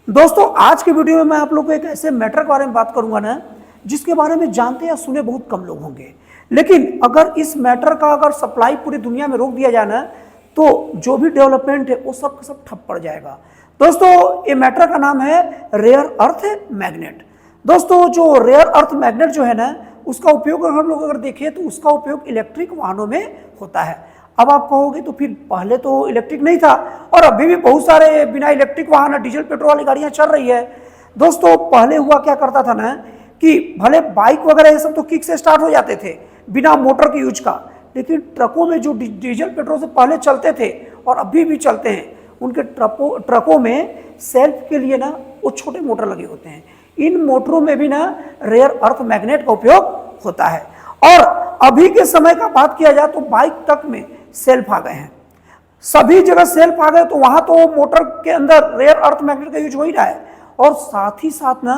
दोस्तों आज की वीडियो में मैं आप लोग को एक ऐसे मैटर के बारे में बात करूंगा ना, जिसके बारे में जानते या सुने बहुत कम लोग होंगे। लेकिन अगर इस मैटर का अगर सप्लाई पूरी दुनिया में रोक दिया जाए ना, तो जो भी डेवलपमेंट है वो सब का सब ठप पड़ जाएगा। दोस्तों ये मैटर का नाम है रेयर अर्थ मैग्नेट। दोस्तों जो रेयर अर्थ मैग्नेट जो है ना, उसका उपयोग अगर हम लोग अगर देखें तो उसका उपयोग इलेक्ट्रिक वाहनों में होता है। अब आप कहोगे तो फिर पहले तो इलेक्ट्रिक नहीं था और अभी भी बहुत सारे बिना इलेक्ट्रिक वाहन डीजल पेट्रोल वाली गाड़ियां चल रही है। दोस्तों पहले हुआ क्या करता था ना कि भले बाइक वगैरह ये सब तो किक से स्टार्ट हो जाते थे बिना मोटर के यूज का, लेकिन ट्रकों में जो डीजल पेट्रोल से पहले चलते थे और अभी भी चलते हैं, उनके ट्रकों में सेल्फ के लिए ना वो छोटे मोटर लगे होते हैं। इन मोटरों में भी ना रेयर अर्थ मैग्नेट का उपयोग होता है। और अभी के समय का बात किया जाए तो बाइक तक में सेल्फ आ गए हैं, सभी जगह सेल्फ आ गए, तो वहां तो मोटर के अंदर रेयर अर्थ मैग्नेट का यूज हो ही रहा है। और साथ ही साथ ना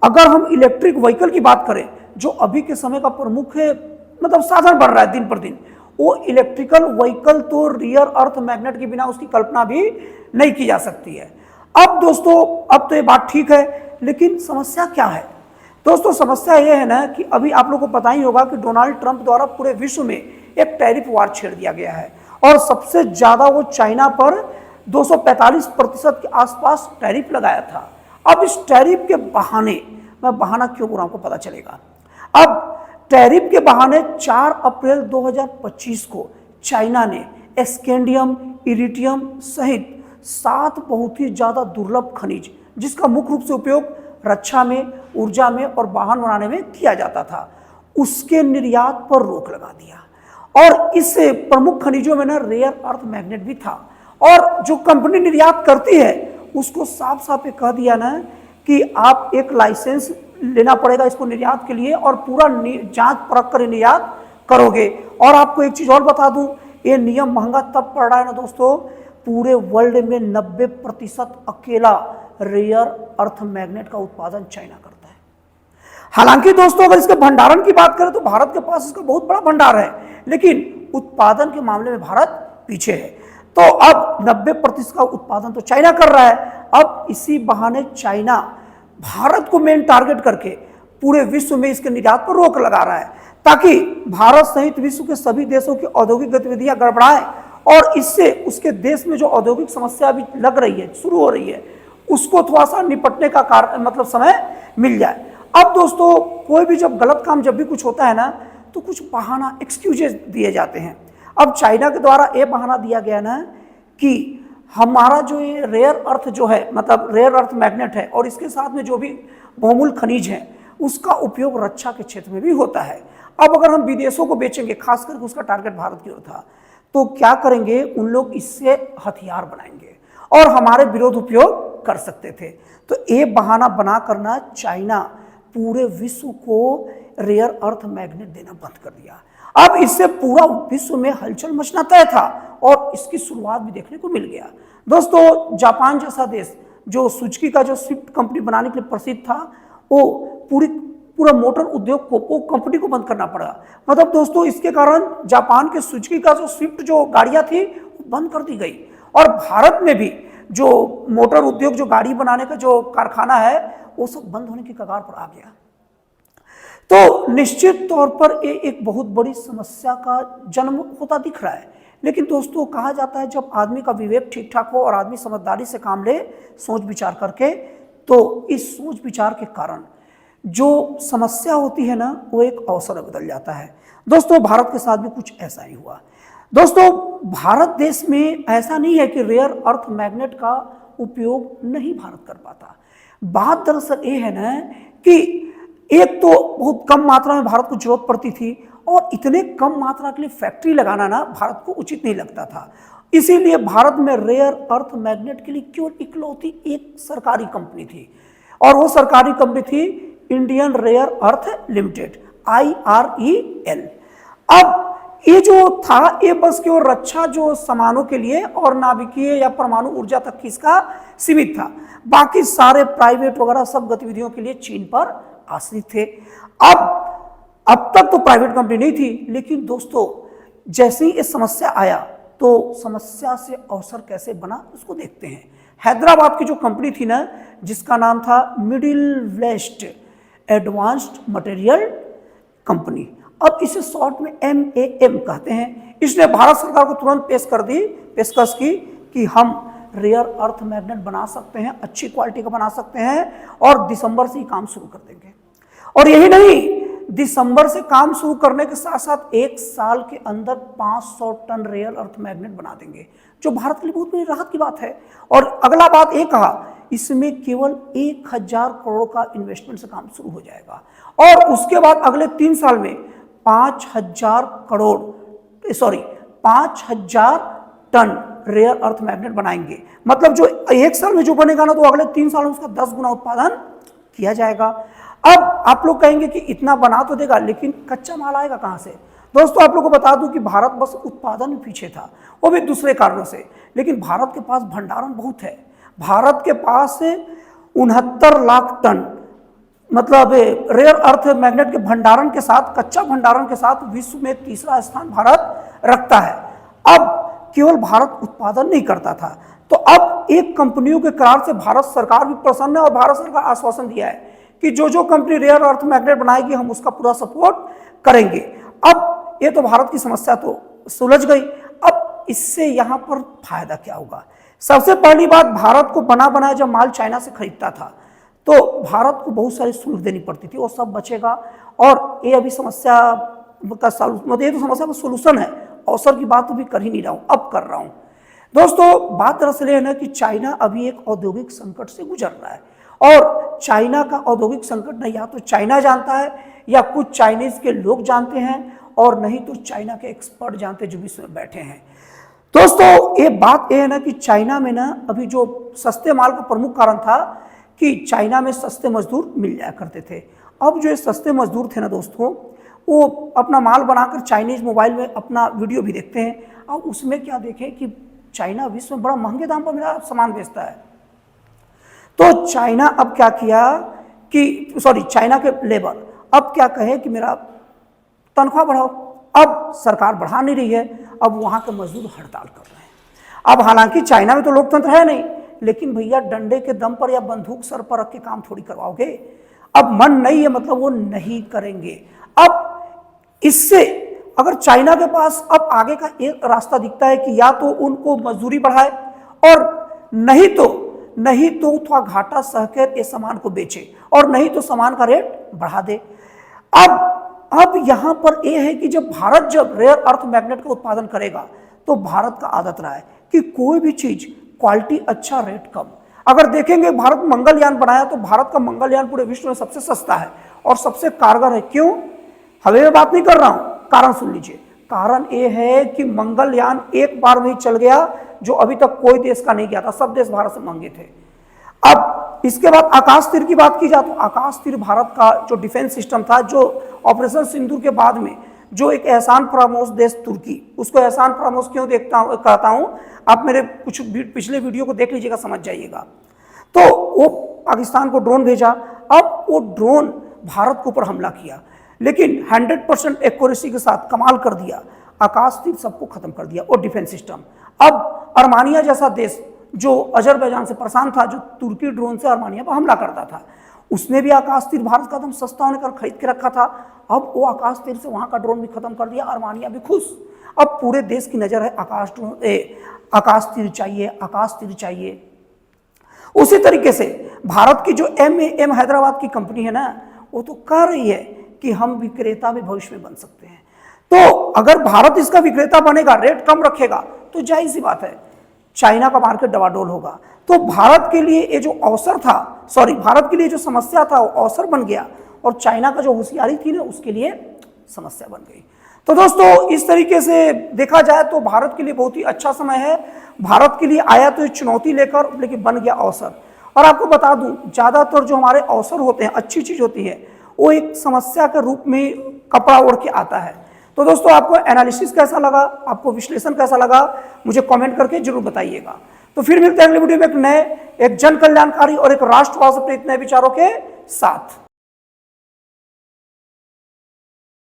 अगर हम इलेक्ट्रिक व्हीकल की बात करें, जो अभी के समय का प्रमुख मतलब साधन बन रहा है दिन पर दिन, वो इलेक्ट्रिकल व्हीकल तो रेयर अर्थ मैग्नेट के बिना उसकी कल्पना भी नहीं की जा सकती है। अब दोस्तों अब तो ये बात ठीक है, लेकिन समस्या क्या है? दोस्तों समस्या ये है ना कि अभी आप लोगों को पता ही होगा कि डोनाल्ड ट्रंप द्वारा पूरे विश्व में एक टैरिफ वार छेड़ दिया गया है और सबसे ज्यादा वो चाइना पर 245% के आसपास टैरिफ लगाया था। अब इस टैरिफ के बहाने, मैं बहाना क्यों बोल रहा हूं आपको पता चलेगा। अब टैरिफ के बहाने 4 अप्रैल 2025 को चाइना ने स्कैंडियम, इरिडियम सहित 7 बहुत ही ज्यादा दुर्लभ खनिज, जिसका मुख्य रूप से उपयोग रक्षा में, ऊर्जा में और वाहन बनाने में किया जाता था, उसके निर्यात पर रोक लगा दिया। और इस प्रमुख खनिजों में ना रेयर अर्थ मैग्नेट भी था। और जो कंपनी निर्यात करती है उसको साफ साफ कह दिया ना कि आप एक लाइसेंस लेना पड़ेगा इसको निर्यात के लिए और पूरा जांच परख कर निर्यात करोगे। और आपको एक चीज और बता दूं, ये नियम महंगा तब पड़ रहा है ना दोस्तों, पूरे वर्ल्ड में 90% अकेला रेयर अर्थ मैग्नेट का उत्पादन चाइना करता है। हालांकि दोस्तों अगर इसके भंडारण की बात करें तो भारत के पास इसका बहुत बड़ा भंडार है, लेकिन उत्पादन के मामले में भारत पीछे है। तो अब 90% का उत्पादन तो चाइना कर रहा है। अब इसी बहाने चाइना भारत को मेन टारगेट करके पूरे विश्व में इसके निर्यात पर रोक लगा रहा है, ताकि भारत सहित विश्व के सभी देशों की औद्योगिक गतिविधियां गड़बड़ाएं और इससे उसके देश में जो औद्योगिक समस्या अभी लग रही है, शुरू हो रही है, उसको थोड़ा सा निपटने का मतलब समय मिल जाए। अब दोस्तों कोई भी जब गलत काम जब भी कुछ होता है ना, तो कुछ बहाना एक्सक्यूजेस दिए जाते हैं। अब चाइना के द्वारा ये बहाना दिया गया ना कि हमारा जो ये रेयर अर्थ जो है, मतलब रेयर अर्थ मैग्नेट है और इसके साथ में जो भी बहुमूल्य खनिज है, उसका उपयोग रक्षा के क्षेत्र में भी होता है। अब अगर हम विदेशों को बेचेंगे, खास करके उसका टारगेट भारत की ओर था, तो क्या करेंगे, उन लोग इससे हथियार बनाएंगे और हमारे विरोध उपयोग कर सकते थे। तो ये बहाना बना करना चाइना पूरे विश्व को रेयर अर्थ मैग्नेट देना बंद कर दिया। अब इससे पूरा विश्व में हलचल मचना तय था और इसकी शुरुआत भी देखने को मिल गया। दोस्तों जापान जैसा देश जो सुजुकी का जो स्विफ्ट कंपनी बनाने के लिए प्रसिद्ध था, वो पूरा मोटर उद्योग को, वो कंपनी को बंद करना पड़ा। मतलब दोस्तों इसके कारण जापान के सुजुकी का जो स्विफ्ट जो गाड़ियां थी वो बंद कर दी गई और भारत में भी जो मोटर उद्योग, जो गाड़ी बनाने का जो कारखाना है, वो सब बंद होने की कगार पर आ गया। तो निश्चित तौर पर ये एक बहुत बड़ी समस्या का जन्म होता दिख रहा है। लेकिन दोस्तों कहा जाता है जब आदमी का विवेक ठीक ठाक हो और आदमी समझदारी से काम ले, सोच विचार करके, तो इस सोच विचार के कारण जो समस्या होती है ना, वो एक अवसर में बदल जाता है। दोस्तों भारत के साथ भी कुछ ऐसा ही हुआ। दोस्तों भारत देश में ऐसा नहीं है कि रेयर अर्थ मैग्नेट का उपयोग नहीं भारत कर पाता। बात दरअसल ये है ना कि एक तो बहुत कम मात्रा में भारत को जरूरत पड़ती थी और इतने कम मात्रा के लिए फैक्ट्री लगाना ना भारत को उचित नहीं लगता था। इसीलिए भारत में रेयर अर्थ मैग्नेट के लिए केवल इकलौती एक सरकारी कंपनी थी और वो सरकारी कंपनी थी Indian rare earth limited, IREL। अब ये जो था, ये बस केवल रक्षा जो सामानों के लिए और नाभिकीय या परमाणु ऊर्जा तक इसका सीमित था। बाकी सारे प्राइवेट वगैरह सब गतिविधियों के लिए चीन पर आश्रित थे। अब तक तो प्राइवेट कंपनी नहीं थी, लेकिन दोस्तों जैसे ही ये समस्या आया तो समस्या से अवसर कैसे बना उसको देखते हैं। हैदराबाद की जो कंपनी थी ना, जिसका नाम था middle west advanced material company, अब इसे शॉर्ट में MAM कहते हैं। इसने भारत सरकार को तुरंत पेशकश की कि हम रेयर अर्थ मैग्नेट बना सकते हैं, अच्छी क्वालिटी का बना सकते हैं और दिसंबर से ही काम शुरू कर देंगे। और यही नहीं, दिसंबर से काम शुरू करने के साथ साथ 1 साल के अंदर 500 टन रेयर अर्थ मैग्नेट बना देंगे, जो भारत के लिए बहुत बड़ी राहत की बात है। और अगला बात ये कहा, इसमें केवल 1000 करोड़ का इन्वेस्टमेंट से काम शुरू हो जाएगा और उसके बाद अगले 3 साल में 5000 टन रेयर अर्थ मैग्नेट बनाएंगे। मतलब जो 1 साल में जो बनेगा ना, तो अगले 3 साल में उसका 10 गुना उत्पादन किया जाएगा। अब आप लोग कहेंगे कि इतना बना तो देगा, लेकिन कच्चा माल आएगा कहां से? दोस्तों आप लोग को बता दूं कि भारत बस उत्पादन में पीछे था, वो भी दूसरे कारणों से, लेकिन भारत के पास भंडारण बहुत है। भारत के पास 69 लाख टन मतलब रेयर अर्थ मैग्नेट के भंडारण के साथ, कच्चा भंडारण के साथ विश्व में तीसरा स्थान भारत रखता है। अब केवल भारत उत्पादन नहीं करता था, तो अब एक कंपनियों के करार से भारत सरकार भी प्रसन्न है और भारत सरकार आश्वासन दिया है कि जो कंपनी रेयर अर्थ मैग्नेट बनाएगी हम उसका पूरा सपोर्ट करेंगे। अब ये तो भारत की समस्या तो सुलझ गई। अब इससे यहाँ पर फायदा क्या होगा? सबसे पहली बात, भारत को बना बनाया जब माल चाइना से खरीदता था तो भारत को बहुत सारी शुल्क देनी पड़ती थी, वो सब बचेगा। और ये अभी समस्या का मतलब ये तो समस्या का सोल्यूशन है, अवसर की बात तो भी कर ही नहीं रहा हूँ, अब कर रहा हूँ। दोस्तों बात दरअसल है ना कि चाइना अभी एक औद्योगिक संकट से गुजर रहा है और चाइना का औद्योगिक संकट न या तो चाइना जानता है या कुछ चाइनीज के लोग जानते हैं और नहीं तो चाइना के एक्सपर्ट जानते हैं जो विश्व में बैठे हैं। दोस्तों ये बात यह है ना कि चाइना में ना अभी जो सस्ते माल का प्रमुख कारण था कि चाइना में सस्ते मजदूर मिल जाया करते थे। अब जो सस्ते मजदूर थे ना दोस्तों, वो अपना माल बनाकर चाइनीज मोबाइल में अपना वीडियो भी देखते हैं। अब उसमें क्या देखें कि चाइना विश्व में बड़ा महंगे दाम पर मेरा सामान बेचता है, तो चाइना अब क्या किया कि चाइना के लेबर अब क्या कहे कि मेरा तनख्वाह बढ़ाओ। अब सरकार बढ़ा नहीं रही है, अब वहाँ के मजदूर हड़ताल कर रहे हैं। अब हालांकि चाइना में तो लोकतंत्र है नहीं, लेकिन भैया डंडे के दम पर या बंदूक सर पर रख के काम थोड़ी करवाओगे। अब मन नहीं है मतलब वो नहीं करेंगे। अब इससे अगर चाइना के पास अब आगे का एक रास्ता दिखता है कि या तो उनको मजदूरी बढ़ाए और नहीं तो थोड़ा घाटा सहकर इस सामान को बेचे और नहीं तो सामान का रेट बढ़ा दे। अब यहाँ पर यह है कि जब भारत रेयर अर्थ मैग्नेट का उत्पादन करेगा तो भारत का आदत रहा है कि कोई भी चीज क्वालिटी अच्छा रेट कम। अगर देखेंगे भारत मंगलयान बनाया तो भारत का मंगलयान पूरे विश्व में सबसे सस्ता है और सबसे कारगर है। क्यों? हवे में बात नहीं कर रहा हूं, कारण सुन लीजिए। कारण ये है कि मंगलयान एक बार में ही चल गया, जो अभी तक कोई देश का नहीं गया था, सब देश भारत से महंगे थे। अब इसके बाद आकाश तीर की बात की जाए तो आकाश तीर भारत का जो डिफेंस सिस्टम था, जो ऑपरेशन सिंदूर के बाद में जो एक एहसान फरामोश देश तुर्की, उसको एहसान फरामोश क्यों कहता हूं, आप मेरे कुछ पिछले वीडियो को देख लीजिएगा, समझ जाइएगा। तो वो पाकिस्तान को ड्रोन भेजा, अब वो ड्रोन भारत के ऊपर हमला किया, लेकिन 100% एक्यूरेसी के साथ कमाल कर दिया, आकाश तीर सबको खत्म कर दिया और डिफेंस सिस्टम। अब अर्मानिया जैसा देश जो अजरबैजान से परेशान था, जो तुर्की ड्रोन से अर्मानिया पर हमला करता था, उसने भी आकाश तीर भारत का एकदम सस्ता होने कर खरीद के रखा था। अब वो आकाश तीर से वहां का ड्रोन भी खत्म कर दिया, अर्मानिया भी खुश। अब पूरे देश की नजर है आकाश तीर चाहिए, आकाश तीर चाहिए। उसी तरीके से भारत की जो MAM हैदराबाद की कंपनी है ना, वो तो कह रही है कि हम विक्रेता भी भविष्य में बन सकते हैं। तो अगर भारत इसका विक्रेता बनेगा, रेट कम रखेगा, तो जाहिर सी बात है चाइना का मार्केट डवाडोल होगा। तो भारत के लिए ये जो अवसर था, भारत के लिए जो समस्या था वो अवसर बन गया और चाइना का जो होशियारी थी ना उसके लिए समस्या बन गई। तो दोस्तों इस तरीके से देखा जाए तो भारत के लिए बहुत ही अच्छा समय है। भारत के लिए आया तो चुनौती लेकर, लेकिन बन गया अवसर। और आपको बता दूं, ज्यादातर जो हमारे अवसर होते हैं, अच्छी चीज होती है, वो एक समस्या के रूप में कपड़ा ओढ़ के आता है। तो दोस्तों आपको एनालिसिस कैसा लगा, आपको विश्लेषण कैसा लगा, मुझे कमेंट करके जरूर बताइएगा। तो फिर मिलते हैं अगले वीडियो में एक जन कल्याणकारी और एक राष्ट्रवाद से प्रेरित नए विचारों के साथ।